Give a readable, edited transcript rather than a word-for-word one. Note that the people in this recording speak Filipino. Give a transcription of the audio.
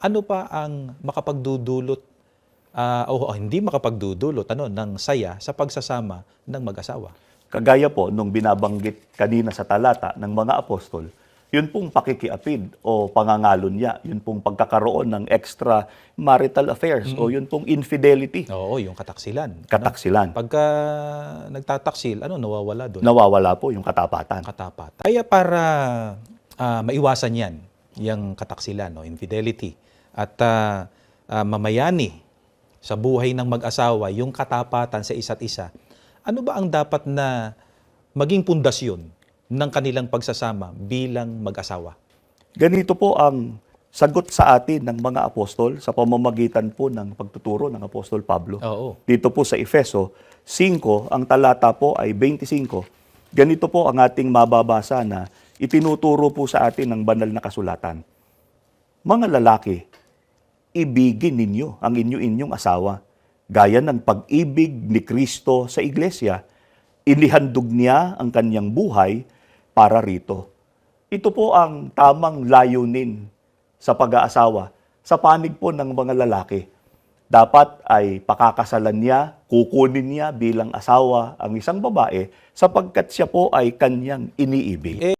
ano pa ang makapagdudulot o hindi makapagdudulot ng saya sa pagsasama ng mag-asawa? Kagaya po nung binabanggit kanina sa talata ng mga apostol, yun pong pakikiapid o pangangalunya, yun pong pagkakaroon ng extra marital affairs o yun pong infidelity, Oo, yung kataksilan. kataksilan. Pagka nagtataksil, nawawala doon? Nawawala po yung katapatan. Katapatan. Kaya para maiwasan yan, yung kataksilan, infidelity, at mamayani sa buhay ng mag-asawa, yung katapatan sa isa't isa, ano ba ang dapat na maging pundasyon ng kanilang pagsasama bilang mag-asawa? Ganito po ang sagot sa atin ng mga apostol sa pamamagitan po ng pagtuturo ng Apostol Pablo. Oo. Dito po sa Efeso 5, ang talata po ay 25. Ganito po ang ating mababasa na itinuturo po sa atin ng banal na kasulatan. Mga lalaki, ibigin ninyo ang inyong asawa, gaya ng pag-ibig ni Kristo sa iglesia. Inihandog niya ang kanyang buhay para rito. Ito po ang tamang layunin sa pag-aasawa sa panig po ng mga lalaki. Dapat ay pakakasalan niya, kukunin niya bilang asawa ang isang babae sapagkat siya po ay kanyang iniibig.